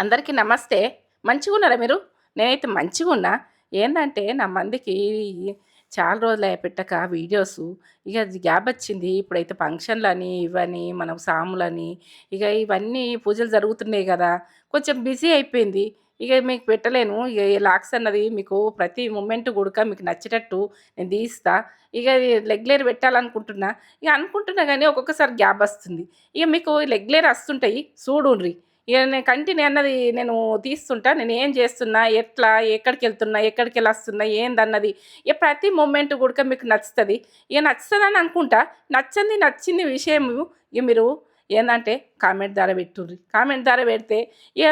అందరికీ నమస్తే. మంచిగున్నారా మీరు? నేనైతే మంచిగున్నా. ఏందంటే నా మందికి చాలా రోజులయ్యే పెట్టక వీడియోసు. ఇగ గ్యాపొచ్చింది. ఇప్పుడైతే ఫంక్షన్‌లని, ఇవని, మనం సాములని, ఇగ ఇవన్నీ పూజలు జరుగుతున్నాయి గదా! కొంచెం బిజీ అయిపోయింది. ఇగ మీకు పెట్టలేను. ఇగ ఈ లాక్స్ అన్నది మీకు ప్రతి మూమెంట్ గూడక మీకు నచ్చేటట్టు నేను తీస్తా. ఇగ రెగ్యులర్ పెట్టాలనుకుంటున్నా. ఇగ అనుకుంటున్నా గానీ ఒక్కొక్కసారి గ్యాపొస్తుంది. ఇగ మీకు రెగ్యులర్ అస్తుంటాయి చూడుండ్రి. ఇగ నేను కంటిన్యూ అన్నది నేను తీస్తుంటా. నేనేం జేస్తున్నా, ఎట్లా, ఎక్కడికెళ్తున్నా, ఎక్కడికెళ్ళొస్తున్నా, ఏందన్నది ఇగ ప్రతి మూమెంట్ గూడక మీకు నచ్చుతది. ఇగ నచ్చుతదని అనుకుంటా. నచ్చింది విషయము ఇగ మీరు ఏందంటే కామెంట్ ద్వారా పెట్టుండ్రి. కామెంట్ ద్వారా పెడితే ఇగ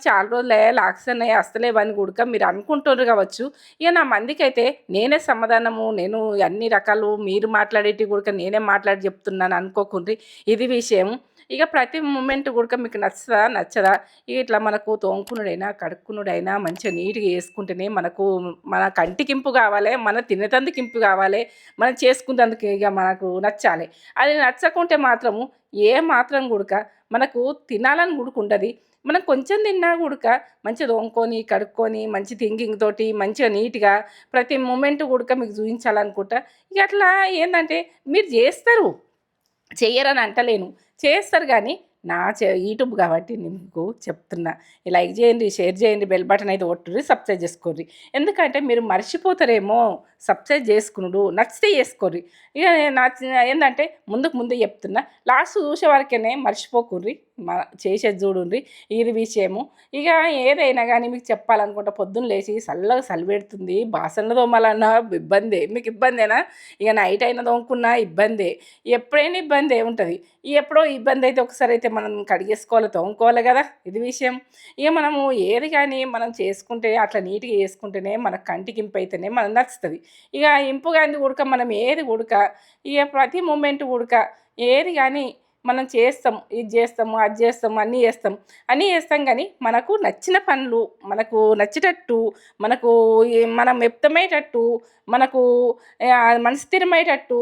చాలా రోజులే లాక్సన్నయి అస్తలేవని గూడక మీరు అనుకుంటుర్రు గావచ్చు. ఇగ నా మందికైతే నేనే సమాధానము నేను అన్ని రకాలు మీరు మాట్లాడేటివి గూడక నేనే మాట్లాడి జెప్తున్నాను అనుకోకుండ్రి. ఇది విషయం. ఇక ప్రతి మూమెంట్ గూడక మీకు నచ్చుతదా? నచ్చదా? ఇట్లా మనకు తోముకునుడైనా, కడుక్కునుడైనా మంచిగా నీట్‌గా చేసుకుంటేనే మన కంటికింపు గావాలే, మన తినేతందుకింపు గావాలే, మనం చేసుకున్నందుకు ఇగ మనకు నచ్చాలే. అది నచ్చకుంటే మాత్రము ఏ మాత్రం గూడక మనకు తినాలని గూడకుండది. మనం కొంచెం తిన్నా గూడక మంచిగా తోముకొని, కడుక్కొని, మంచి థింకింగ్ తోటి మంచిగా నీట్‌గా ప్రతి మూమెంట్ గూడక మీకు చూయించాలనుకుంటా. ఇగ అట్లా ఏందంటే మీరు జేస్తరు. చెయ్యరని అంటలేను. చేస్తారు గానీ, యూట్యూబ్ గాబట్టి మీకు చెప్తున్నా. లైక్ జేయండి, షేర్ జేయండి, బెల్ బటన్ అయితే కొట్టుర్రి, సబ్స్క్రైబ్ జేసుకోర్రి. ఎందుకంటే మీరు మర్చిపోతారేమో సబ్స్క్రైబ్ జేసుకునుడు. నచ్చితే జేసుకోర్రి. ఇగ ఏందంటే ముందు చెప్తున్నా. లాస్ట్ చూసే వరకేనే మర్చిపోకుర్రి. చేసేది జూడుండ్రి. ఇది విషయము. ఇగ ఏదైనా గానీ మీకు చెప్పాలనుకుంటే పొద్దున్న లేచి చల్లగా చలి పెడుతుంది. బాసనలు తోమాలన్నా ఇబ్బందే. మీకు ఇబ్బందేనా? ఇగ నైట్ అయినా తోముకున్నా ఇబ్బందే. ఎప్పుడైనా ఇబ్బందే ఉంటది. ఎప్పుడో ఇబ్బందయితే ఒకసారయితే మనం కడిగేసుకోవాలి, తోముకోవాలి గదా! ఇది విషయం. ఇగ మనము ఏది గానీ మనం చేసుకుంటే అట్లా నీట్‌గా చేసుకుంటేనే మన కంటికి ఇంపైతేనే మనకు నచ్చుతది. ఇగ ఇంపు గానిది గూడక మనం ఏది గూడక ఇగ ప్రతి మూమెంట్ గూడక ఏది గానీ మనం చేస్తాం. ఇది జేస్తాము, అది జేస్తాము, అన్నీ జేస్తాం గానీ మనకు నచ్చిన పనులు, మనకు నచ్చేటట్టు, మనకు మనం మెప్తమయ్యేటట్టు, మనకు మనసు స్థిరమయ్యేటట్టు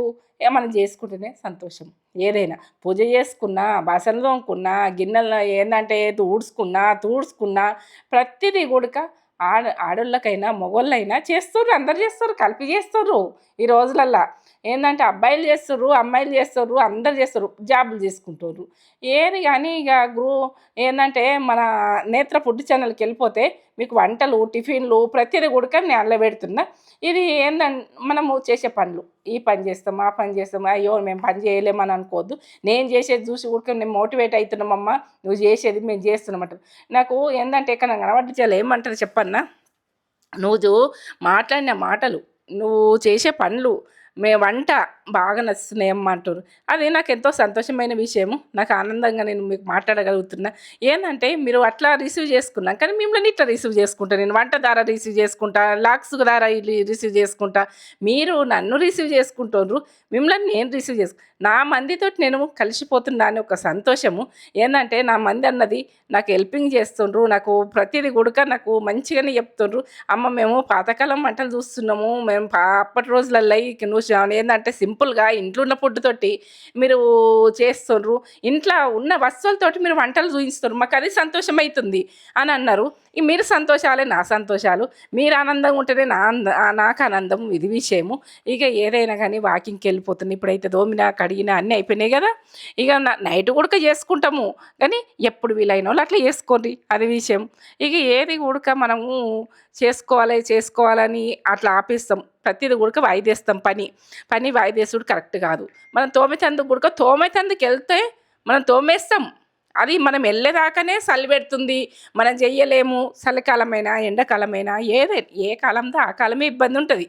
మనం జేసుకుంటేనే సంతోషం. ఏదైనా పూజ చేసుకున్నా, బాసనలు తోముకున్నా, గిన్నెలు ఏందంటే తుడుచుకున్నా ప్రతిదీ కూడక ఆడోళ్ళకైనా, మగోళ్ళైనా చేస్తుర్రు. అందరూ చేస్తుర్రు. కలిపి చేస్తుర్రు ఈ రోజులల్లా. ఏందంటే అబ్బాయిలు చేస్తుర్రు, అమ్మాయిలు చేస్తుర్రు, అందరూ చేస్తుర్రు. జాబులు చేసుకుంటుర్రు. ఏది గానీ ఇగ ఏందంటే మన నేత్ర ఫుడ్ ఛానల్‌కెళ్ళిపోతే మీకు వంటలు, టిఫిన్‌లు ప్రతిది కూడక నేను అందులో పెడుతున్నా. ఇది మనము చేసే పనులు. ఈ పని చేస్తాం, ఆ పని చేస్తాం. అయ్యో! మేము పని చేయలేమని అనుకోవద్దు. నేను చేసేది చూసి ఊరికే నేను మోటివేట్ అయితున్నామమ్మా. నువ్వు చేసేది మేము చేస్తున్నామంటారు. నాకు ఏందంటే ఎక్కడైనా కనపడితే చాలు ఏమంటారు చెప్పన్నా? నువ్వు మాట్లాడిన మాటలు, నువ్వు చేసే పనులు, వంట బాగా నచ్చుతున్నాయమ్మా అంటుర్రు. అది నాకెంతో సంతోషమైన విషయము. నాకు ఆనందంగా నేను మీకు మాట్లాడగలుగుతున్నా. ఏందంటే మీరు అట్లా రిసీవ్ చేసుకున్నా. కానీ మిమ్మల్ని ఇట్లా రిసీవ్ చేసుకుంటా నేను. వంట ద్వారా రిసీవ్ చేసుకుంటా, లాక్స్ ద్వారా రిసీవ్ చేసుకుంటా. మీరు నన్ను రిసీవ్ చేసుకుంటుండ్రు. మిమ్మల్ని నేను రిసీవ్ నా మందితోటి నేను కలిసిపోతున్నా అని ఒక సంతోషము. ఏందంటే నా మంది అన్నది నాకు హెల్పింగ్ చేస్తుండ్రు. నాకు ప్రతిది కూడక నాకు మంచిగానే చెప్తుండ్రు. అమ్మ మేము పాతకాలం వంటలు చూస్తున్నాము. మేము అప్పటి రోజులల్లో నువ్వు ఏందంటే సింపుల్‌గా ఇంట్లో ఉన్న ఫుడ్ తోటి మీరు చేస్తుండ్రు. ఇంట్లో ఉన్న వస్తువులతోటి మీరు వంటలు చూయిస్తుర్రు. మాకది సంతోషమైతుంది అని అన్నారు. మీరు సంతోషాలే నా సంతోషాలు. మీరు ఆనందంగా ఉంటేనే నాకు ఆనందం. ఇది విషయము. ఇక ఏదైనా గానీ వాకింగ్‌కెళ్ళిపోతున్నా. ఇప్పుడైతే దోమినా, కడిగినా అన్నీ అయిపోయినాయి గదా! ఇక నైట్ కూడక చేసుకుంటాము. కానీ ఎప్పుడు వీలైనోళ్ళు అట్లా చేసుకోండి. అది విషయం. ఇక ఏది కూడక మనము చేసుకోవాలని అట్లా ఆపేస్తాం. ప్రతిది కూడక వాయిదేస్తాం పని. పని వాయిదేసుడు కరెక్ట్ గాదు. మనం తోమేతందుకు కూడక తోమేతందుకెళ్తే మనం తోమేస్తాం. అది మనం ఎళ్ళేదాకానే సలి పెడుతుంది. మనం చెయ్యలేము. చలికాలమైనా, ఎండాకాలమైనా ఏ కాలందో ఆ కాలమే ఇబ్బందుంటది.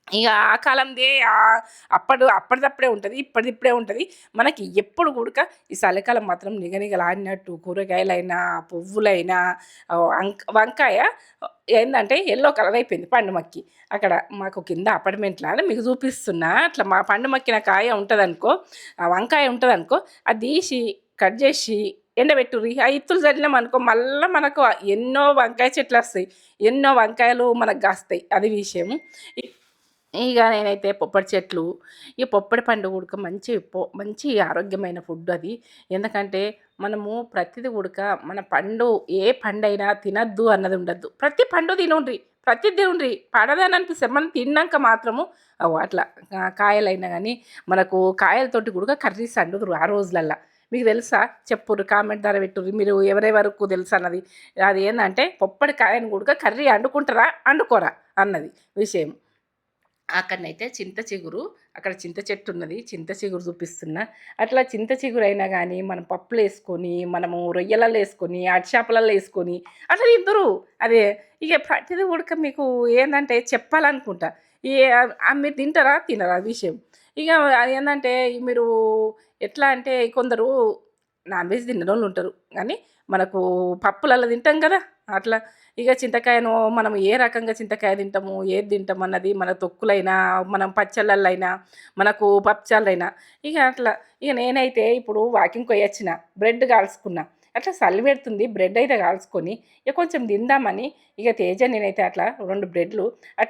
ఇగ ఆ కాలందే అప్పటిదప్పుడే ఉంటది. ఇప్పటిదిప్పుడే ఉంటది. మనకి ఎప్పుడు కూడక ఈ చలికాలం మాత్రం నిగనిగలాడినట్టు కూరగాయలైనా, పువ్వులైనా వంకాయ ఏందంటే యెల్లో కలర్ అయిపోయింది పండు మక్కి. అక్కడ మాకు కింద అపార్ట్మెంట్‌లానే మీకు చూపిస్తున్నా. అట్లా మా పండు మక్కిన కాయ ఉంటదనుకో, ఆ వంకాయ ఉంటదనుకో, అది తీసి కట్ జేసి ఎండబెట్టుర్రి. ఆ ఇత్తులు చల్లినామనుకో మళ్ళా మనకు ఎన్నో వంకాయ చెట్లొస్తాయి. ఎన్నో వంకాయలు మనకు గాస్తాయి. అది విషయము. ఇగ నేనైతే పొప్పడి చెట్లు, ఈ పొప్పడి పండు ఉడక మంచి ఆరోగ్యమైన ఫుడ్ అది. ఎందుకంటే మనము ప్రతిది ఉడక మన పండు ఏ పండైనా తినద్దు అన్నది ఉండద్దు. ప్రతి పండు తినుండ్రి, ప్రతిది తినుండ్రి. పడదని అనిపిస్తుంది. మనం తిన్నాక మాత్రము అట్లా కాయలైనా కానీ మనకు కాయలతోటి కూడా కర్రీస్ వండుదురు ఆ రోజులల్లో. మీకు తెలుసా? చెప్పుర్రి, కామెంట్ ద్వారా పెట్టుర్రి. మీరు ఎవరెవరకు తెలుసు అన్నది. అది ఏంటంటే పొప్పడికాయను కూడా కర్రీ వండుకుంటారా వండుకోరా అన్నది విషయం. అక్కడనైతే చింత చిగురు, అక్కడ చింత చెట్టు ఉన్నది, చింత చిగురు చూపిస్తున్నా. అట్లా చింత చిగురు అయినా కానీ మనం పప్పులు వేసుకొని, మనము రొయ్యలలో వేసుకొని, అరిచాపలలో వేసుకొని అట్లా తిందురు. అదే ఇక ప్రతిదీ ఉడక మీకు ఏంటంటే చెప్పాలనుకుంటా. ఈ మీరు తింటారా తినరా విషయం. ఇక ఏంటంటే మీరు ఎట్లా అంటే కొందరు నాన్ వెజ్ తిననోళ్ళు ఉంటారు కానీ మనకు పప్పులలో తింటాం కదా అట్లా. ఇక చింతకాయను మనం ఏ రకంగా చింతకాయ తింటాము, ఏది తింటాము అన్నది మన తొక్కులైనా, మనం పచ్చళ్ళైనా, మనకు పప్పుచారులైనా ఇక అట్లా. ఇక నేనైతే ఇప్పుడు వాకింగ్కి పోయి వచ్చిన, బ్రెడ్ కాల్చుకున్నా. అట్లా చలి పెడుతుంది, బ్రెడ్ అయితే కాల్చుకొని ఇక కొంచెం తిందామని ఇక తేజ నేనైతే అట్లా 2 బ్రెడ్లు ఆ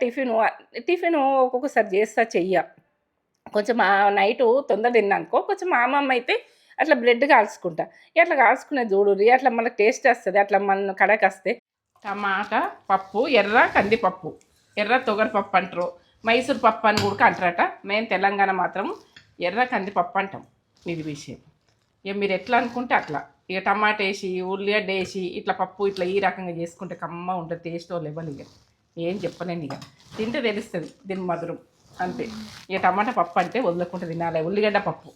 టిఫిను ఒక్కొక్కసారి చేస్తా చెయ్య. కొంచెం నైటు తొందర తిన్నానుకో కొంచెం మా అమ్మమ్మ అయితే అట్లా బ్రెడ్ కాల్చుకుంటా. అట్లా కాల్చుకునేది చూడుర్రి, అట్లా మనకు టేస్ట్ వస్తుంది. అట్లా మన కడకొస్తే టమాటా పప్పు, ఎర్ర కందిపప్పు, ఎర్ర తొగరపప్పు అంటారు, మైసూర్ పప్పు అని కూడా అంటారట. మేము తెలంగాణ మాత్రం ఎర్ర కందిపప్పు అంటాం. ఇది విషయం. ఇక మీరు ఎట్లా అనుకుంటే అట్లా. ఇక టమాటా వేసి, ఉల్లిగడ్డ వేసి ఇట్లా పప్పు ఇట్లా ఈ రకంగా చేసుకుంటే కమ్మ ఉంటుంది. టేస్టో లెవెల్. ఇక ఏం చెప్పలేను, ఇక తింటే తెలుస్తుంది దీని మధురం అంతే. ఇక టమాటా పప్పు అంటే వదలకుండా తినాలి. ఉల్లిగడ్డ పప్పు,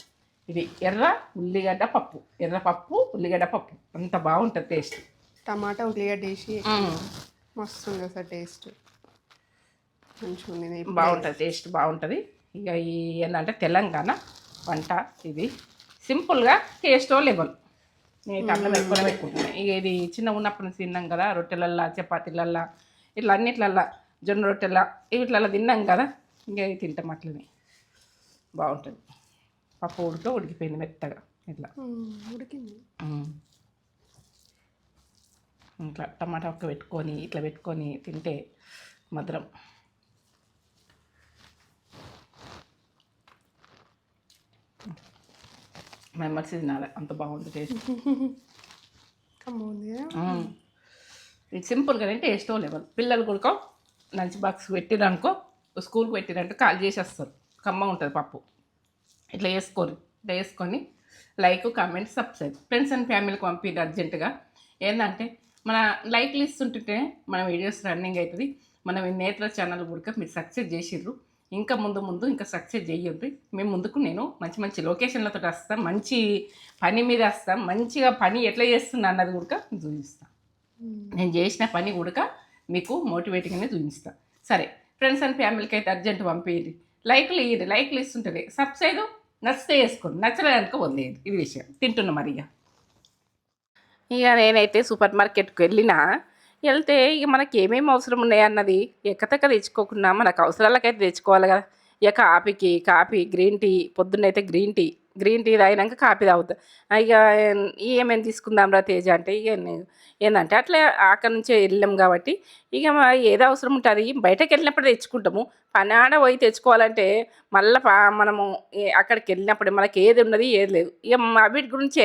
ఇది ఎర్ర ఉల్లిగడ్డ పప్పు, ఎర్ర పప్పు ఉల్లిగడ్డ పప్పు అంత బాగుంటుంది టేస్ట్. టమాటా ఉల్లిగడ్డ వేసి మస్తు ఉంది సార్ టేస్ట్. మంచిగా ఉంది, బాగుంటుంది టేస్ట్ బాగుంటుంది. ఇక ఈ ఏంటంటే తెలంగాణ వంట ఇది సింపుల్గా టేస్టో లెవెల్. నేను అన్నం పెట్టుకుంటున్నాను. ఇక ఇది చిన్న ఉన్నప్పటి నుంచి తిన్నాం కదా, రొట్టెలల్లా, చపాతీలల్లా, ఇట్లా అన్నిట్లల్లా, జొన్న రొట్టెల వీటిలల్లా తిన్నాం కదా, ఇంకా తింటాం అట్లనే బాగుంటుంది. పప్పు ఉడికిపోయింది మెత్తగా ఇట్లా ఉడికింది. ఇట్లా టమాటా ఒక్క పెట్టుకొని ఇట్లా పెట్టుకొని తింటే మధురం. మెంబర్స్ తినాలి, అంత బాగుంది టేస్ట్. ఇది సింపుల్గానే టేస్టో లెవెల్. పిల్లలు కూడా లంచ్ బాక్స్ పెట్టిరనుకో, స్కూల్కి పెట్టిరంటే కాల్ చేసి వస్తారు. కమ్మ ఉంటుంది పప్పు. ఇట్లా వేసుకోరు. ఇట్లా వేసుకొని like, comment, subscribe, friends and ఫ్యామిలీకి పంపింది అర్జెంటుగా. ఏంటంటే మన లైక్లు ఇస్తుంటే మన వీడియోస్ రన్నింగ్ అవుతుంది. మనం ఈ నేత్ర ఛానల్ కూడా మీరు సక్సెస్ చేసిర్రు. ఇంకా ముందు ఇంకా సక్సెస్ చేయొద్దు. మేము ముందుకు నేను మంచి మంచి లొకేషన్లతో వస్తాం, మంచి పని మీద వస్తాం, మంచిగా పని ఎట్లా చేస్తున్నా అన్నది కూడా చూపిస్తాను. నేను చేసిన పని కూడా మీకు మోటివేటింగ్గానే చూపిస్తాను. సరే ఫ్రెండ్స్ అండ్ ఫ్యామిలీకి అయితే అర్జెంట్ పంపించండి. లైక్లు ఇయ్యండి. లైక్లు ఇస్తుంటుంది. సబ్స్క్రైబ్ నచ్చితే వేసుకోండి, నచ్చలేదనుకో వదిలేయండి. ఇది విషయం. తింటున్నా మరి. ఇక నేనైతే సూపర్ మార్కెట్కి వెళ్తే ఇక మనకి ఏమేమి అవసరం ఉన్నాయన్నది ఎక్కతెక్క తెచ్చుకోకుండా మనకు అవసరాలకైతే తెచ్చుకోవాలి కదా. ఇక కాఫీ, గ్రీన్ టీ, పొద్దున్నైతే గ్రీన్ టీ తాగినాక కాఫీ తాగుతా. ఇక ఏమేమి తీసుకుందాం రా తేజ అంటే ఇక ఏంటంటే అట్లా అక్కడి నుంచే వెళ్ళాం కాబట్టి ఇక ఏదో అవసరం ఉంటుంది బయటకు వెళ్ళినప్పుడు తెచ్చుకుంటాము. పనాడ పోయి తెచ్చుకోవాలంటే మళ్ళీ మనము అక్కడికి వెళ్ళినప్పుడు మనకి ఏది ఉన్నది ఏది లేదు. ఇక వీటి గురించి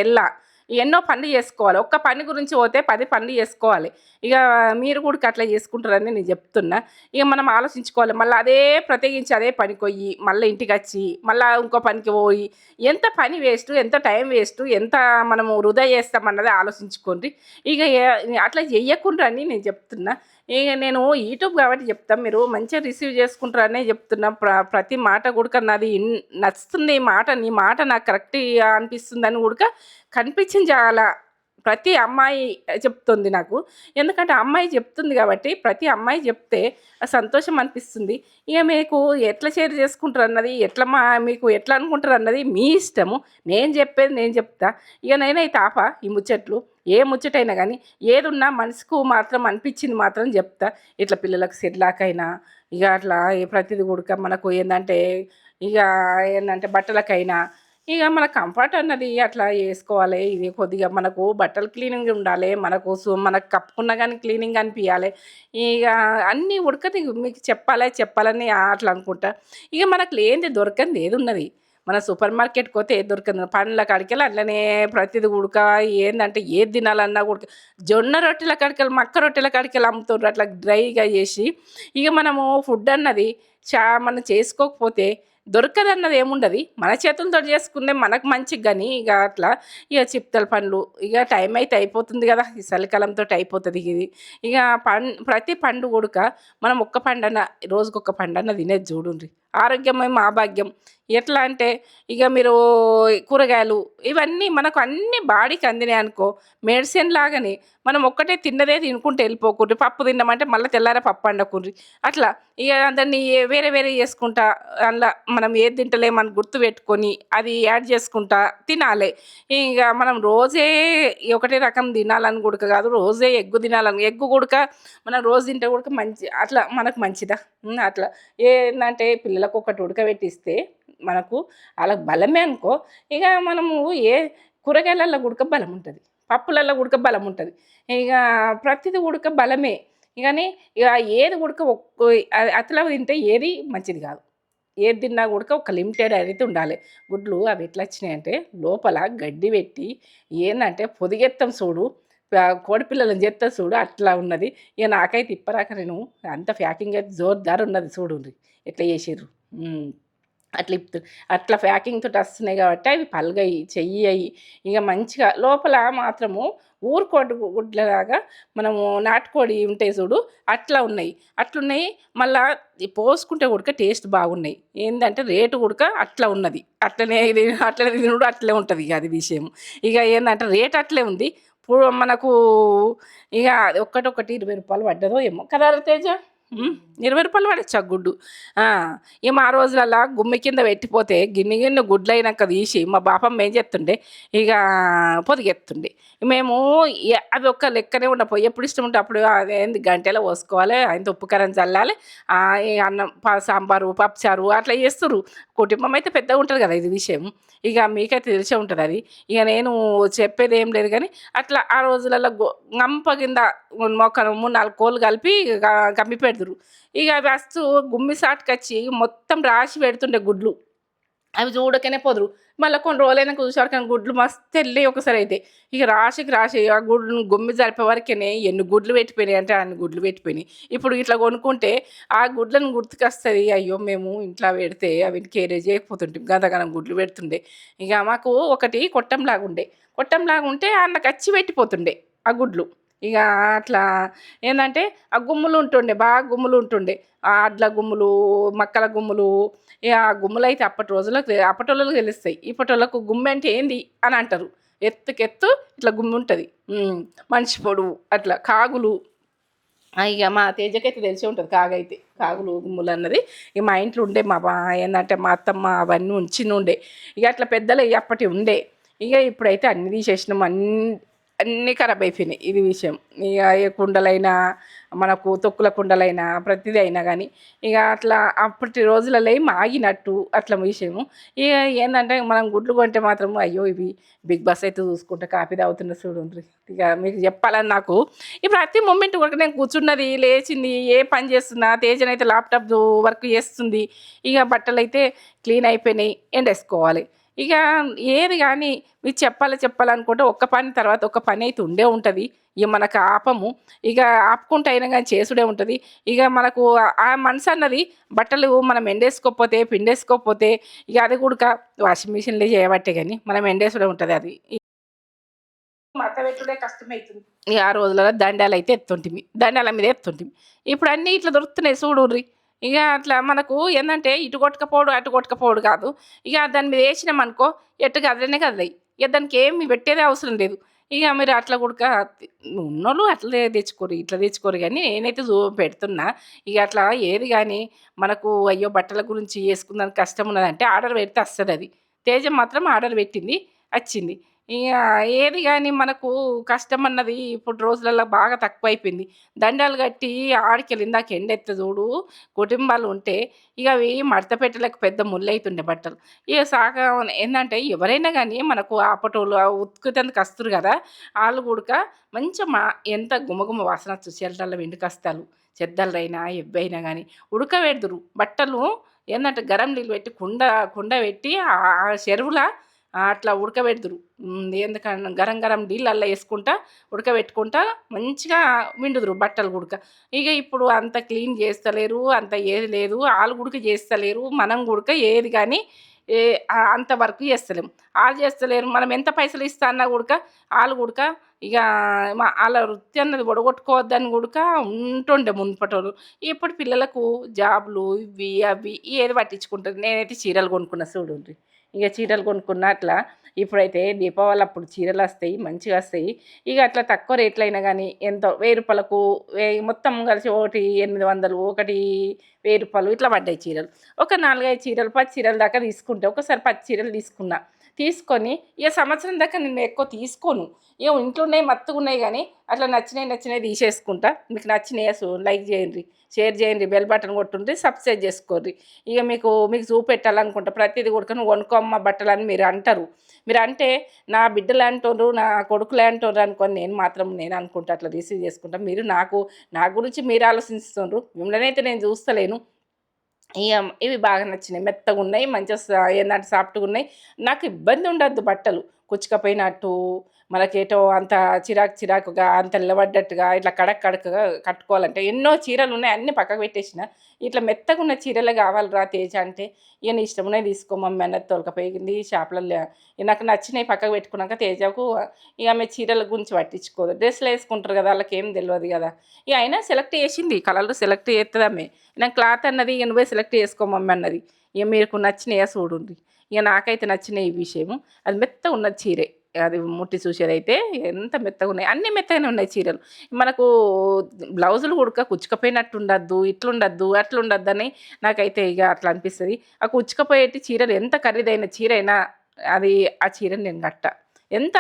ఎన్నో పనులు చేసుకోవాలి. ఒక్క పని గురించి పోతే 10 పనులు చేసుకోవాలి. ఇక మీరు కూడా అట్లా చేసుకుంటారని నేను చెప్తున్నా. ఇక మనం ఆలోచించుకోవాలి. మళ్ళీ అదే ప్రత్యేకించి అదే పనికి పోయి మళ్ళీ ఇంటికి వచ్చి మళ్ళీ ఇంకో పనికి పోయి ఎంత పని వేస్ట్, ఎంత టైం వేస్ట్, ఎంత మనము వృధా చేస్తామన్నది ఆలోచించుకోండి. ఇక అట్లా చెయ్యకుండా అని నేను చెప్తున్నా. ఇక నేను యూట్యూబ్ కాబట్టి చెప్తాను, మీరు మంచిగా రిసీవ్ చేసుకుంటారనే చెప్తున్నా. ప్రతి మాట కూడా నాది నచ్చుతుంది. నీ మాట నాకు కరెక్ట్గా అనిపిస్తుందని కూడా కనిపించింది చాలా. ప్రతి అమ్మాయి చెప్తుంది నాకు. ఎందుకంటే అమ్మాయి చెప్తుంది కాబట్టి ప్రతి అమ్మాయి చెప్తే సంతోషం అనిపిస్తుంది. ఇక మీకు ఎట్లా షేర్ చేసుకుంటారు అన్నది, మీకు ఎట్లా అనుకుంటారు అన్నది మీ ఇష్టము. నేను చెప్పేది నేను చెప్తా. ఇక నేనైతే ఈ ముచ్చట్లు ఏ ముచ్చటైనా కానీ ఏదున్నా మనసుకు మాత్రం అనిపించింది మాత్రం చెప్తా. ఇట్లా పిల్లలకు సెర్లాకైనా ఇక అట్లా ప్రతిది కూడా మనకు ఏంటంటే బట్టలకైనా ఇక మన కంఫర్ట్ అన్నది అట్లా వేసుకోవాలి. ఇది కొద్దిగా మనకు బట్టలు క్లీనింగ్ ఉండాలి, మనకు కప్పుకున్నా కానీ క్లీనింగ్ అనిపించాలి. ఇక అన్నీ ఉడకది మీకు చెప్పాలని అట్లా అనుకుంటా. ఇక మనకు లేనిది దొరకంది ఏది ఉన్నది. మన సూపర్ మార్కెట్‌కి పోతే ఏది దొరకదు. పండ్ల కాడికెళ్ళి అట్లనే ప్రతిది ఉడక ఏందంటే ఏది తినాలన్నా ఉడక జొన్న రొట్టెల కాడికెళ్ళి, మక్క రొట్టెల కాడికెళ్ళి అమ్ముతుండ్రు అట్లా డ్రైగా చేసి. ఇక మనము ఫుడ్ అన్నది మనం చేసుకోకపోతే దొరకదన్నది ఏముండదు. మన చేతులతో చేసుకుందే మనకు మంచిగా గానీ ఇక అట్లా ఇక చిప్తల పండ్లు ఇక టైం అయితే అయిపోతుంది కదా! ఈ చలికాలంతో అయిపోతుంది ఇది. ఇక ప్రతి పండు కూడక మనం ఒక్క పండన్న రోజుకొక పండన్న తినేది చూడుండ్రి. ఆరోగ్యమే మహాభాగ్యం. ఎట్లా అంటే ఇక మీరు కూరగాయలు ఇవన్నీ మనకు అన్నీ బాడీకి అందినాయి అనుకో మెడిసిన్ లాగానే మనం ఒక్కటే తిన్నదే తినుకుంటూ వెళ్ళిపోకుండ్రి. పప్పు తిన్నామంటే మళ్ళీ తెల్లారే పప్పు వండకుండ్రి. అట్లా ఇక దాన్ని వేరే వేరే చేసుకుంటా అలా మనం ఏది తింటలేమని గుర్తుపెట్టుకొని అది యాడ్ చేసుకుంటా తినాలి. ఇక మనం రోజే ఒకటే రకం తినాలని కూడక కాదు, రోజే ఎగ్గు తినాలని ఎగ్గు కూడక మనం రోజు తింటే కూడక మంచి అట్లా మనకు మంచిదా. అట్లా ఏందంటే పిల్లలకు ఒకటి ఉడకబెట్టిస్తే మనకు వాళ్ళకి బలమే అనుకో. ఇక మనము ఏ కూరగాయలలో కూడక బలం ఉంటుంది, పప్పులలో కూడక బలం ఉంటుంది. ఇక ప్రతిది ఉడక బలమే. కానీ ఇక ఏది ఉడక అతిలా తింటే ఏది మంచిది కాదు. ఏది తిన్నా కూడక ఒక లిమిటెడ్ అయితే ఉండాలి. గుడ్లు అవి ఎట్లా వచ్చినాయంటే లోపల గడ్డి పెట్టి ఏందంటే పొదిగెత్తం చూడు, కోడిపిల్లలను చేస్తారు చూడు అట్లా ఉన్నది. ఇక నాకైతే ఇప్పరాక నేను అంత ప్యాకింగ్ అయితే జోరుదారు ఉన్నది చూడుండ్రి ఎట్లా చేసిర్రు. అట్లా అట్లా ప్యాకింగ్ తోటి వస్తున్నాయి కాబట్టి అవి పలగయి చెయ్యయి ఇక మంచిగా లోపల మాత్రము ఊరుకోడి గుడ్లలాగా మనము నాటుకోడి ఉంటాయి చూడు అట్లా ఉన్నాయి. అట్లున్నాయి మళ్ళా పోసుకుంటే ఉడక టేస్ట్ బాగున్నాయి. ఏంటంటే రేటు ఉడక అట్లా ఉన్నది. అట్లనే ఇది అట్లనే తినుడు అట్లే ఉంటుంది. ఇక అది విషయం. ఇక ఏంటంటే రేట్ అట్లే ఉంది. ఇప్పుడు మనకు ఇక ఒక్కటొక్కటి 20 రూపాయలు పడ్డదో ఏమో కదా తేజ. 20 రూపాయలు పడొచ్చు ఆ గుడ్డు. ఇక మా రోజులల్లా గుమ్మి కింద పెట్టిపోతే గిన్నె గిన్నె గుడ్లు అయినాక తీసి మా బాపమ్మ ఏం చేస్తుండే ఇక పొదిగెత్తుండే. మేము అవి ఒక్క లెక్కనే ఉండపోయి ఎప్పుడు ఇష్టం ఉంటే అప్పుడు అదేంది గంటెలో పోసుకోవాలి, ఆయన ఉప్పు కారం చల్లాలి, ఈ అన్నం సాంబారు పప్పుచారు అట్లా చేస్తుర్రు. కుటుంబం అయితే పెద్దగా ఉంటుంది కదా ఇది విషయం. ఇక మీకైతే తెలిసే ఉంటుంది అది. ఇక నేను చెప్పేది ఏం లేదు కానీ అట్లా ఆ రోజులలో గంప కింద ఒక 3-4 కోళ్ళు కలిపి కమ్మి పెడుతురు. ఇక అవి వస్తూ గుమ్మి సాటుకొచ్చి మొత్తం రాసి పెడుతుండే గుడ్లు. అవి చూడకనే పోదురు. మళ్ళీ కొన్ని రోజులైనాక చూసేవారు కానీ గుడ్లు మస్తు వెళ్ళి ఒకసారి అయితే ఇక రాశికి రాసి ఆ గుడ్లు గుమ్మి జరిపే వరకేనే ఎన్ని గుడ్లు పెట్టిపోయినాయి అంటే అన్ని గుడ్లు పెట్టిపోయినాయి. ఇప్పుడు ఇట్లా కొనుక్కుంటే ఆ గుడ్లను గుర్తుకొస్తుంది, అయ్యో మేము ఇంట్లో పెడితే అవి కేరేజ్ చేయకపోతుంటాం గంతగానం గుడ్లు పెడుతుండే. ఇక మాకు ఒకటి కొట్టంలాగా ఉండే, కొట్టంలాగా ఉంటే అందులోకి వచ్చి పెట్టిపోతుండే ఆ గుడ్లు. ఇక అట్లా ఏంటంటే ఆ గుమ్ములు ఉంటుండే, బాగా గుమ్ములు ఉంటుండే, ఆ అడ్ల గుమ్ములు మక్కల గుమ్ములు. ఇక ఆ గుమ్ములు అయితే అప్పటోళ్ళకి తెలుస్తాయి. ఇప్పటోళ్ళకు గుమ్మి అంటే ఏంది అని అంటారు. ఎత్తుకెత్తు ఇట్లా గుమ్మి ఉంటుంది, మనిషి పొడువు అట్లా కాగులు. ఇక మా తేజకైతే తెలిసే ఉంటుంది కాగైతే కాగులు గుమ్ములు అన్నది. ఇక మా ఇంట్లో ఉండే ఏంటంటే మా అత్తమ్మ అవన్నీ ఉండే. ఇక అట్లా పెద్దలు అప్పటి ఉండే. ఇక ఇప్పుడైతే అన్ని తీసేసినాం, అన్నీ ఖరాబ్ అయిపోయినాయి ఇది విషయం. ఇక ఏ కుండలైనా మనకు తొక్కుల కుండలైనా ప్రతిదీ అయినా కానీ ఇక అట్లా అప్పటి రోజులలో ఆగినట్టు అట్లా విషయము. ఇక ఏంటంటే మనం గుడ్లు కొంటే మాత్రం అయ్యో ఇవి బిగ్ బాస్ అయితే చూసుకుంటే కాఫీ తాగుతున్న చూడండి. ఇక మీకు చెప్పాలని నాకు ఇప్పుడు ప్రతి మూమెంట్ వరకు నేను కూర్చున్నది లేచింది ఏ పని చేస్తున్నా, తేజనైతే ల్యాప్టాప్ వర్క్ చేస్తుంది. ఇక బట్టలు అయితే క్లీన్ అయిపోయినాయి, ఎండేసుకోవాలి. ఇక ఏది కానీ మీకు చెప్పాలనుకుంటే ఒక్క పని తర్వాత ఒక పని అయితే ఉంటుంది. ఇక మనకు ఆపము. ఇక ఆపుకుంటే అయినా కానీ చేసుడే ఉంటుంది. ఇక మనకు ఆ మనసు అన్నది బట్టలు మనం ఎండేసుకోకపోతే పిండేసుకోకపోతే ఇక అది కూడా వాషింగ్ మిషన్లో చేయబట్టే కానీ మనం ఎండేసుడే ఉంటుంది. అది మడత పెట్టుడే కష్టమవుతుంది. ఇక ఆ రోజులలో దండాలు అయితే దండాల మీద ఎత్తుంటిమి. ఇప్పుడు అన్నీ ఇట్లా దొరుకుతున్నాయి చూడుర్రి. ఇక అట్లా మనకు ఏంటంటే ఇటు కొట్టకపోవడు అటు కొట్టకపోవడు కాదు. ఇక దాని మీద వేసినామనుకో ఎట్టు కదలనే కదలాయి. ఇక దానికి ఏమి పెట్టేదే అవసరం లేదు. ఇక మీరు అట్లా కూడా ఉన్నోళ్ళు అట్లే తెచ్చుకోరు, ఇట్లా తెచ్చుకోరు కానీ నేనైతే పెడుతున్నా. ఇక అట్లా ఏది కానీ మనకు అయ్యో బట్టల గురించి వేసుకుందానికి కష్టం ఉన్నదంటే ఆర్డర్ పెడితే వస్తుంది. అది తేజం మాత్రం ఆర్డర్ పెట్టింది, వచ్చింది. ఇక ఏది కానీ మనకు కష్టం అన్నది ఇప్పుడు రోజులలో బాగా తక్కువైపోయింది. దండాలు కట్టి ఆడికెళ్ళి ఇందాక ఎండెత్త చూడు కుటుంబాలు ఉంటే ఇక అవి మడత పెట్టలేక పెద్ద ముళ్ళైతుండే బట్టలు. ఇక ఏంటంటే ఎవరైనా కానీ మనకు ఆపటోళ్ళు ఉతుకుతందుకు వస్తారు కదా, వాళ్ళు కూడా మంచిగా ఎంత గుమగుమ వాసన చూసేటల్లో వెండి కస్తాలు చెద్దలైనా ఎవ్వైనా కానీ ఉడకబెడుదురు బట్టలు. ఏందంటే గరం నీళ్ళు పెట్టి కుండ పెట్టి ఆ చెరువుల అట్లా ఉడకబెడుతురు. ఎందుకన్నా గరం గరం నీళ్ళల్లో వేసుకుంటా ఉడకబెట్టుకుంటా మంచిగా పిండుదురు బట్టలు గుడక. ఇక ఇప్పుడు అంత క్లీన్ చేస్తలేరు, అంత ఏది లేదు. ఆళ్ళు గుడక చేస్తలేరు, మనం గుడక ఏది కానీ అంత వర్క్ చేస్తలేం. ఆళ్ళు చేస్తలేరు, మనం ఎంత పైసలు ఇస్తా అన్నా గుడక ఆళ్ళు గుడక ఇక ఆళ్ళ వృత్తి అన్నది ఒడగొట్టుకోవద్దని గుడక ఉంటుండే మునుపటోళ్ళు. ఇప్పుడు పిల్లలకు జాబులు ఇవి అవి ఏది పట్టించుకుంటారు. నేనైతే చీరలు కొనుక్కున్నా చూడుండ్రి. ఇక చీరలు కొనుక్కున్నా అట్లా. ఇప్పుడైతే దీపావళి అప్పుడు చీరలు వస్తాయి, మంచిగా వస్తాయి. ఇక అట్లా తక్కువ రేట్లు అయినా కానీ ఎంతో రూ. 1000 మొత్తం కలిసి ఒకటి 800, ఒకటి రూ. 1000 ఇట్లా పడ్డాయి చీరలు. ఒక 4, 5 చీరలు 10 చీరల దాకా తీసుకుంటే ఒకసారి 10 చీరలు తీసుకున్నా. తీసుకొని ఇక సంవత్సరం దాకా నేను ఎక్కువ తీసుకోను. ఇక ఇంట్లో ఉన్నాయి మత్తుగా ఉన్నాయి కానీ అట్లా నచ్చినవి తీసేసుకుంటా. మీకు నచ్చినాయి లైక్ చేయండి, షేర్ చేయండి, బెల్ బటన్ కొట్టుంటే సబ్స్క్రైబ్ చేసుకోండి. ఇక మీకు చూపెట్టాలనుకుంటా ప్రతిదీ కూడా నువ్వు కొనుక్కోమ్మ బట్టలని మీరు అంటారు. మీరు అంటే నా బిడ్డలు అంటారు, నా కొడుకులు అంటారు అనుకోని నేను అనుకుంటా అట్లా రిసీవ్ చేసుకుంటా. మీరు నా గురించి మీరు ఆలోచిస్తుండ్రు, మిమ్మల్ని అయితే నేను చూస్తలేను. ఇక ఇవి బాగా నచ్చినాయి, మెత్తగా ఉన్నాయి, మంచిగా ఏంటంటే సాఫ్ట్గా ఉన్నాయి. నాకు ఇబ్బంది ఉండద్దు బట్టలు కుచ్చుకపోయినట్టు, మనకేటో అంత చిరాకుగా అంత నిలబడ్డట్టుగా ఇట్లా కడక్గా కట్టుకోవాలంటే ఎన్నో చీరలు ఉన్నాయి, అన్నీ పక్కకు పెట్టేసిన. ఇట్లా మెత్తగా ఉన్న చీరలే కావాలిరా తేజ అంటే ఇక నీ ఇష్టం ఉన్నాయి తీసుకో మమ్మీ అన్నది తోలుకపోయింది షాపులలో. నాకు నచ్చినవి పక్కకు పెట్టుకున్నాక తేజకు ఇక ఆమె చీరల గురించి పట్టించుకోదు. డ్రెస్సులు వేసుకుంటారు కదా, వాళ్ళకి ఏం తెలియదు కదా. ఇక అయినా సెలెక్ట్ చేసింది, కలర్లు సెలెక్ట్ చేస్తుంది ఆమె. నాకు క్లాత్ అన్నది ఇక నువ్వే సెలెక్ట్ చేసుకోమమ్మ అన్నది. ఇక మీకు నచ్చినాయా చూడండి. ఇక నాకైతే నచ్చినాయి ఈ విషయము. అది మెత్తగా ఉన్న చీరే, అది ముట్టి చూసేదైతే ఎంత మెత్తగా ఉన్నాయి, అన్నీ మెత్తగానే ఉన్నాయి చీరలు. మనకు బ్లౌజులు కుడక కుచ్చుకపోయినట్టు ఉండద్దు, ఇట్లుండద్దు అట్లుండద్దు అని నాకైతే ఇక అట్లా అనిపిస్తుంది. ఆ కుచ్చుకపోయేటి చీరలు ఎంత ఖరీదైన చీరైనా అది ఆ చీరని నేను కట్ట. ఎంత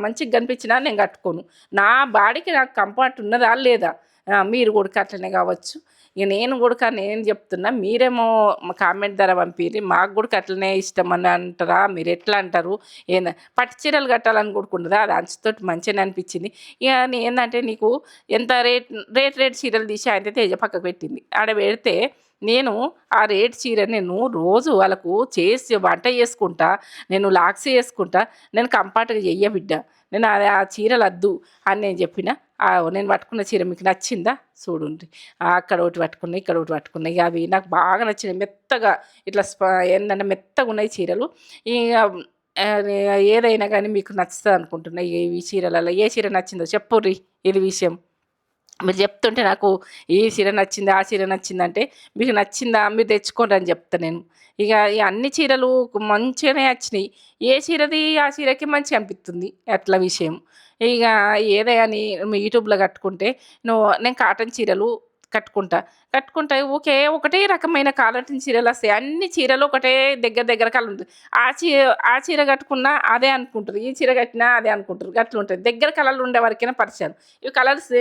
మంచిగా కనిపించినా నేను కట్టుకోను. నా బాడీకి నాకు కంఫర్ట్ ఉన్నదా లేదా, మీరు కూడా అట్లనే కావచ్చు. ఇక నేను చెప్తున్నా, మీరేమో కామెంట్ ద్వారా పంపిరి, మాకు కూడా అట్లనే ఇష్టం అని అంటారా, మీరు ఎట్లా అంటారు. పట్టు చీరలు కట్టాలని కూడుకుంటుందా, అది అంచుతోటి మంచిగా అనిపించింది. ఇక ఏంటంటే నీకు ఎంత రేట్ చీరలు తీసి అయితే తేజ పక్కకు పెట్టింది. ఆడ పెడితే నేను ఆ రేట్ చీర నేను రోజు వాళ్ళకు చేసి వంట చేసుకుంటా, నేను లాక్స్ చేసుకుంటా, నేను కంఫర్ట్గా చెయ్య బిడ్డ, నేను ఆ చీరలు వద్దు అని నేను చెప్పిన. నేను పట్టుకున్న చీర మీకు నచ్చిందా చూడండి. అక్కడ ఒకటి పట్టుకున్నాయి, ఇక్కడ ఒకటి పట్టుకున్నాయి. ఇక అవి నాకు బాగా నచ్చినాయి, మెత్తగా ఇట్లా ఏంటంటే మెత్తగా ఉన్నాయి చీరలు. ఇక ఏదైనా కానీ మీకు నచ్చుతుంది అనుకుంటున్నా. ఈ చీరలలో ఏ చీర నచ్చిందో చెప్పుర్రి. ఇది విషయం మీరు చెప్తుంటే నాకు ఈ చీర నచ్చింది, ఆ చీర నచ్చిందంటే మీకు నచ్చిందా మీరు తెచ్చుకోండి అని చెప్తాను నేను. ఇక ఈ అన్ని చీరలు మంచిగానే వచ్చినాయి. ఏ చీరది ఆ చీరకి మంచిగా అనిపిస్తుంది అట్లా విషయం. ఇక ఏదని యూట్యూబ్లో కట్టుకుంటే నేను కాటన్ చీరలు కట్టుకుంటా ఒకటే రకమైన కాటన్ చీరలు వస్తాయి. అన్ని చీరలు ఒకటే దగ్గర కలర్ ఉంటుంది. ఆ చీర కట్టుకున్నా అదే అనుకుంటారు, ఈ చీర కట్టినా అదే అనుకుంటారు. అట్లా ఉంటుంది. దగ్గర కలర్లు ఉండే వరకైనా పరిచయం. ఇవి కలర్స్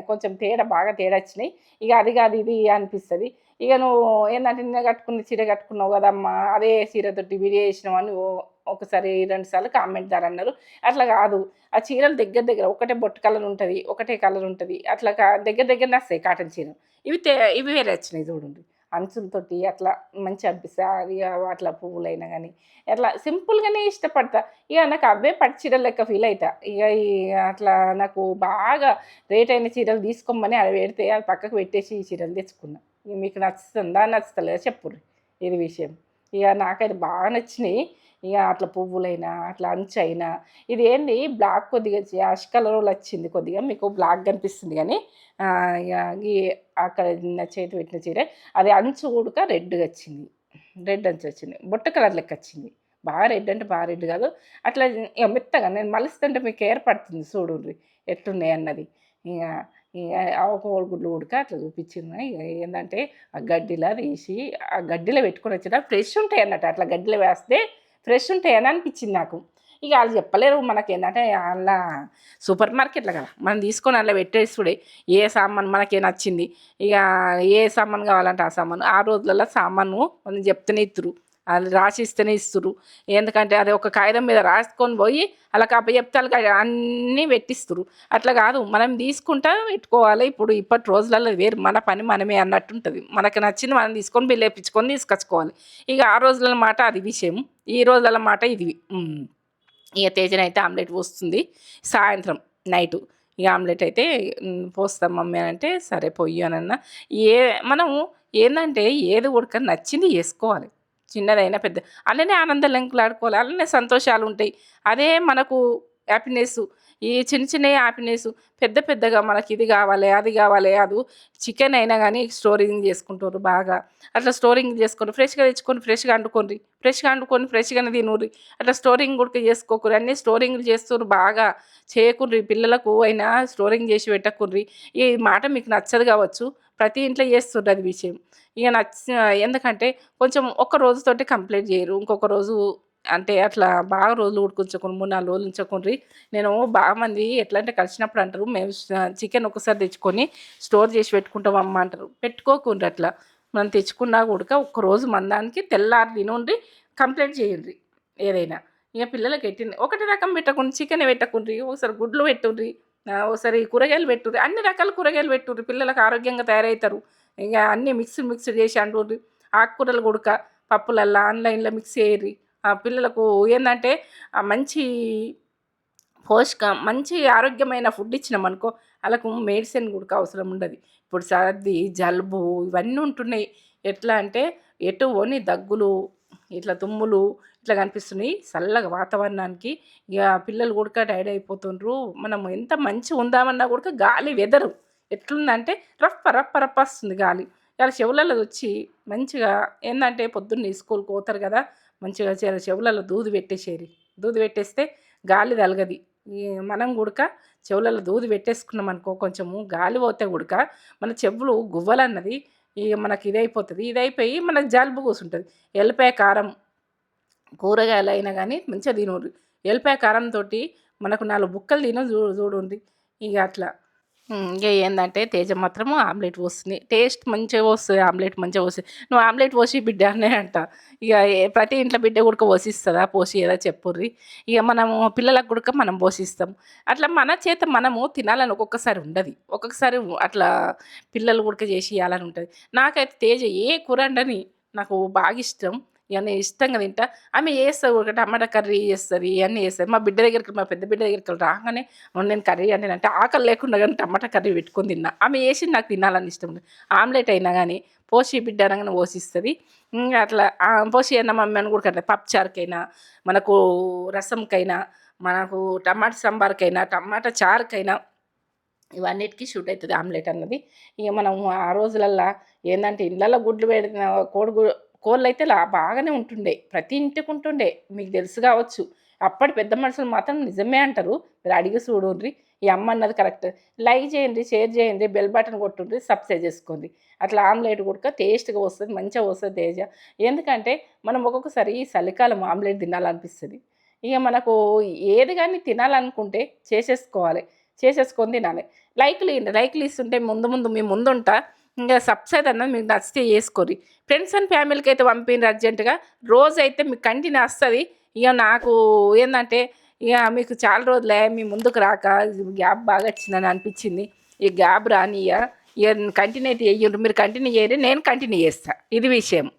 కొంచెం బాగా తేడా వచ్చినాయి. ఇక అది కాదు ఇది అనిపిస్తుంది. ఇక నువ్వు ఏంటంటే నిన్న కట్టుకున్న చీర కట్టుకున్నావు కదమ్మా, అదే చీరతోటి వీడియో చేసినావు అని ఒకసారి 2 సార్లు కామెంట్ ద్వారా అన్నారు. అట్లా కాదు, ఆ చీరలు దగ్గర ఒకటే బొట్టు కలర్ ఉంటుంది, ఒకటే కలర్ ఉంటుంది. అట్లా దగ్గరనే వస్తాయి కాటన్ చీరలు. ఇవి వేరే వచ్చినాయి చూడండి, అంచులతోటి అట్లా మంచిగా అనిపిస్తాయి. అవి అట్లా పువ్వులైనా కానీ అట్లా సింపుల్గానే ఇష్టపడతా. ఇక నాకు అవే పట్టు చీరలు లెక్క ఫీల్ అవుతా. ఇక అట్లా నాకు బాగా రేట్ అయిన చీరలు తీసుకోమని అవి పెడితే అది పక్కకు పెట్టేసి ఈ చీరలు తెచ్చుకున్నా. ఇక మీకు నచ్చుతుందా నచ్చుతలేదా చెప్పుర్రి ఇది విషయం. ఇక నాకైతే బాగా నచ్చినాయి. ఇక అట్లా పువ్వులైనా అట్లా అంచు అయినా ఇది ఏంది బ్లాక్ కొద్దిగా యాష్ కలర్ వచ్చింది, కొద్దిగా మీకు బ్లాక్ కనిపిస్తుంది కానీ ఇక ఈ అక్కడ చేతి పెట్టిన చీర అది అంచు కూడక రెడ్గా వచ్చింది, రెడ్ అంచు వచ్చింది, బొట్ట కలర్ లెక్క వచ్చింది. బాగా రెడ్ అంటే బాగా రెడ్ కాదు, అట్లా ఇక మెత్తగా నేను మలుస్తుంటే మీకు ఏర్పడుతుంది చూడండి ఎట్లున్నాయి అన్నది. ఇక ఇక ఒక గుడ్లు ఉడక అట్లా చూపించింది. ఇక ఏంటంటే ఆ గడ్డిలా తీసి ఆ గడ్డిలో పెట్టుకొని వచ్చిన ఫ్రెష్ ఉంటాయి అన్నట్టు, అట్లా గడ్డిలో వేస్తే ఫ్రెష్ ఉంటాయని అనిపించింది నాకు. ఇక వాళ్ళు చెప్పలేరు మనకేంటంటే అలా సూపర్ మార్కెట్లో కదా మనం తీసుకొని అలా పెట్టేసుడే ఏ సామాన్ మనకే నచ్చింది. ఇక ఏ సామాన్ కావాలంటే ఆ సామాను ఆ రోజులలో సామాను మనం చెప్తూనే ఇత్తురు. అది రాసిస్తేనే ఇస్తుర్రు. ఎందుకంటే అది ఒక కాగితం మీద రాసుకొని పోయి అలా అప్పచెప్తే ఆళ్ళకి అన్నీ పెట్టిస్తుర్రు. అట్లా కాదు, మనం తీసుకుంటా పెట్టుకోవాలి. ఇప్పుడు ఇప్పటి రోజులలో వేరు, మన పని మనమే అన్నట్టుంటది. మనకు నచ్చింది మనం తీసుకొని బిల్ ఏపించుకొని తీసుకొచ్చుకోవాలి. ఇక ఆ రోజుల మాట అది విషయం. ఈ రోజుల మాట ఇది. ఇక తేజనైతే ఆమ్లెట్ పోస్తుంది సాయంత్రం నైటు. ఇక ఆమ్లెట్ అయితే పోస్తాం మమ్మీ అని అంటే, సరే పొయ్యి అని అన్నా. ఏ మనము ఏందంటే ఏది ఉడక నచ్చింది చేసుకోవాలి. చిన్నదైనా పెద్ద అలానే ఆనందం లంకులాడుకోవాలి, అలానే సంతోషాలు ఉంటాయి. అదే మనకు హ్యాపీనెస్. ఈ చిన్న చిన్న హ్యాపీనెస్ పెద్ద పెద్దగా మనకి ఇది కావాలి అది కావాలి, అది చికెన్ అయినా కానీ స్టోరింగ్ చేసుకుంటారు బాగా. అట్లా స్టోరింగ్ చేసుకొని ఫ్రెష్గా తెచ్చుకొని ఫ్రెష్గా వండుకోండి, ఫ్రెష్గా వండుకొని ఫ్రెష్గానే తినుర్రి. అట్లా స్టోరింగ్ కూడా చేసుకోకుర్రి. అన్నీ స్టోరింగ్లు చేస్తుర్రు బాగా చేయకుర్రి. పిల్లలకు అయినా స్టోరింగ్ చేసి పెట్టకుర్రి. ఈ మాట మీకు నచ్చదు కావచ్చు, ప్రతి ఇంట్లో చేస్తుండ్రు అది విషయం. ఇక ఎందుకంటే కొంచెం ఒక్క రోజుతోటి కంప్లీట్ చేయరు, ఇంకొక రోజు అంటే అట్లా బాగా రోజులు ఉడికించకుండా 3-4 రోజులు ఉంచకుండ్రి. నేను బాగా మంది ఎట్లా అంటే కలిసినప్పుడు అంటారు, మేము చికెన్ ఒకసారి తెచ్చుకొని స్టోర్ చేసి పెట్టుకుంటాం అమ్మ అంటారు. పెట్టుకోకుండ్రి అట్లా. మనం తెచ్చుకున్నా కూడా ఒక్కరోజు మందానికి తెల్లారి తినుండ్రి, కంప్లీట్ చేయండి ఏదైనా. ఇక పిల్లలకి పెట్టింది ఒకటి రకం పెట్టకుండా చికెన్ పెట్టకుండ్రి, ఒకసారి గుడ్లు పెట్టుండ్రి, ఒకసారి కూరగాయలు పెట్టుర్రి, అన్ని రకాల కూరగాయలు పెట్టుర్రి. పిల్లలకు ఆరోగ్యంగా తయారవుతారు. ఇక అన్నీ మిక్స్డ్ చేసి అంటుండ్రి. ఆకుకూరలు గుడక పప్పులల్లా ఆన్లైన్లో మిక్స్ చేయర్రి. పిల్లలకు ఏంటంటే మంచి మంచి ఆరోగ్యమైన ఫుడ్ ఇచ్చినామనుకో వాళ్ళకు మెడిసిన్ కూడా అవసరం ఉండదు. ఇప్పుడు సర్ది జలుబు ఇవన్నీ ఉంటున్నాయి. ఎట్లా అంటే ఎటు పోని దగ్గులు, ఇట్లా తుమ్ములు ఇట్లా కనిపిస్తున్నాయి చల్లగా వాతావరణానికి. ఇక పిల్లలు కూడా టైర్డ్ అయిపోతుండ్రు. మనం ఎంత మంచిగా ఉందామన్నా కూడా గాలి వెదరు ఎట్లుందంటే రప్ప రప్ప రప్ప వస్తుంది గాలి. ఇలా చెవులలో వచ్చి మంచిగా ఏంటంటే పొద్దున్న స్కూల్కి పోతారు కదా, మంచిగా చెవులలో దూది పెట్టేసేరి. దూది పెట్టేస్తే గాలి తలగది. మనం కూడా చెవులలో దూది పెట్టేసుకున్నాం అనుకో, కొంచెము గాలి పోతే కూడా మన చెవులు గువ్వలన్నది ఇక మనకి ఇదైపోతుంది. ఇదైపోయి మనకు జలుబు కూర్చుంటుంది. ఎల్లిపాయ కారం కూరగాయలు అయినా కానీ మంచిగా తినూరి. ఎల్లిపాయ కారంతో మనకు 4 బుక్కలు తిన చూడండి. ఇక అట్లా ఇక ఏంటంటే తేజ మాత్రము ఆమ్లెట్ పోస్తుంది. టేస్ట్ మంచిగా వస్తుంది, ఆమ్లెట్ మంచిగా వస్తుంది. నువ్వు ఆమ్లెట్ పోసి బిడ్డ అనే అంట. ఇక ప్రతి ఇంట్లో బిడ్డ కూడా పోసిస్తుందా, పోసియదా చెప్పుర్రి. ఇక మనము పిల్లలకు కూడా మనం పోషిస్తాం. అట్లా మన చేత మనము తినాలని ఒక్కొక్కసారి ఉండదు, ఒక్కొక్కసారి అట్లా పిల్లలు కూడా చేసి ఇవ్వాలని ఉంటుంది. నాకైతే తేజ ఏ కూర అండని నాకు బాగా ఇష్టం. ఇక నేను ఇష్టంగా తింటా. ఆమె చేస్తుంది ఒక టమాటా కర్రీ చేస్తుంది, ఇవన్నీ చేస్తుంది. మా బిడ్డ దగ్గరికి, మా పెద్ద బిడ్డ దగ్గరికి రాగానే నేను కర్రీ అంటే ఆకలి లేకుండా కానీ టమాటా కర్రీ పెట్టుకొని తిన్నా. ఆమె వేసి నాకు తినాలని ఇష్టం ఉండదు. ఆమ్లెట్ అయినా కానీ పోసి బిడ్డ అనగానే పోషిస్తుంది. అట్లా పోసి అన్న మమ్మీ అని కూడా కట్ట పప్పుచారుకైనా, మనకు రసంకైనా, మనకు టమాటా సాంబార్కైనా, టమాటా చారుకైనా ఇవన్నిటికీ షూట్ అవుతుంది ఆమ్లెట్ అన్నది. ఇక మనం ఆ రోజులల్లో ఏంటంటే ఇళ్ళల్లో గుడ్లు పెడిన కోళ్ళు అయితే బాగానే ఉంటుండే, ప్రతి ఇంటికి ఉంటుండే. మీకు తెలుసు కావచ్చు. అప్పటి పెద్ద మనుషులు మాత్రం నిజమే అంటారు. మీరు అడిగి చూడండి. ఈ అమ్మ అన్నది కరెక్ట్. లైక్ చేయండి, షేర్ చేయండి, బెల్ బటన్ కొట్టుండ్రి, సబ్స్క్రైబ్ చేసుకోండి. అట్లా ఆమ్లెట్ కూడా టేస్ట్గా వస్తుంది, మంచిగా వస్తుంది తేజ. ఎందుకంటే మనం ఒక్కొక్కసారి చలికాలం ఆమ్లెట్ తినాలనిపిస్తుంది. ఇక మనకు ఏది కానీ తినాలనుకుంటే చేసేసుకొని తినాలి. లైక్లు ఇస్తుంటే ముందు మీ ముందుంటా. ఇంకా సబ్స్క్రైబ్ అన్నది మీకు నచ్చితే చేసుకోరి. ఫ్రెండ్స్ అండ్ ఫ్యామిలీకి అయితే పంపిండ్రు అర్జెంటుగా. రోజైతే మీకు కంటిన్యూ వస్తుంది. ఇక నాకు ఏంటంటే ఇక మీకు చాలా రోజులే మీ ముందుకు రాక గ్యాప్ బాగా వచ్చిందని అనిపించింది. ఈ గ్యాప్ రానియ ఇక కంటిన్యూ అయితే చెయ్యండి. మీరు కంటిన్యూ చేయరు, నేను కంటిన్యూ చేస్తాను. ఇది విషయం.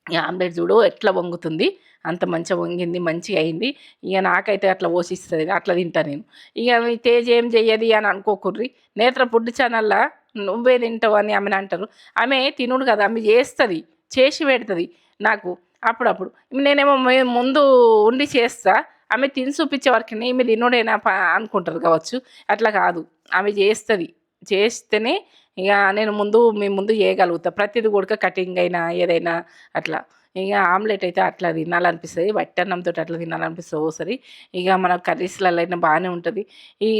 ఇక ఆమ్లెట్ చూడు ఎట్లా వంగుతుంది, అంత మంచిగా వంగింది, మంచిగా అయింది. ఇక నాకైతే అట్లా పోషిస్తుంది, అట్లా తింటా నేను. ఇక మీ తేజ ఏం చెయ్యది అని అనుకోకుర్రి. నేత్ర ఫుడ్ ఛానల్లో నువ్వే తింటావు అని ఆమెను అంటారు. ఆమె తినుడు కదా, ఆమె చేస్తుంది, చేసి పెడుతుంది నాకు అప్పుడప్పుడు. నేనేమో ముందు ఉండి చేస్తా, ఆమె తిని చూపించే వరకు ఈమె తినుడేనా అనుకుంటారు కావచ్చు. అట్లా కాదు, ఆమె చేస్తుంది. చేస్తేనే ఇక నేను మీ ముందు చేయగలుగుతా. ప్రతిది కూడా కటింగ్ అయినా ఏదైనా అట్లా. ఇక ఆమ్లెట్ అయితే అట్లా తినాలనిపిస్తుంది, వట్టి అన్నంతో అట్లా తినాలనిపిస్తుంది ఒకసారి. ఇక మన కర్రీస్లలో అయినా బాగానే ఉంటుంది. ఈ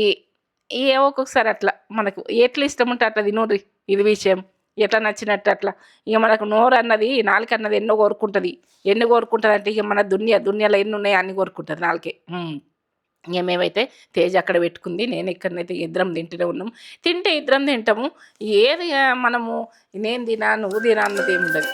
ఈ ఒక్కొక్కసారి అట్లా మనకు ఎట్లా ఇష్టం ఉంటే అట్లా తినూర్రి. ఇది విషయం. ఎట్లా నచ్చినట్టు అట్లా. ఇక మనకు నోరు అన్నది, నాలుక అన్నది ఎన్నో కోరుకుంటుంది. ఎన్ని కోరుకుంటుంది అంటే ఇక మన దునియాలో ఎన్ని ఉన్నాయి అన్ని కోరుకుంటుంది నాలుకే. ఇక మేమైతే తేజ అక్కడ పెట్టుకుంది, నేను ఇక్కడనైతే ఇద్దరం తింటూనే ఉన్నాం. తింటే ఇద్దరం తింటాము. ఏది మనము నేను తినా నువ్వు తినా అన్నది ఏమి ఉండదు.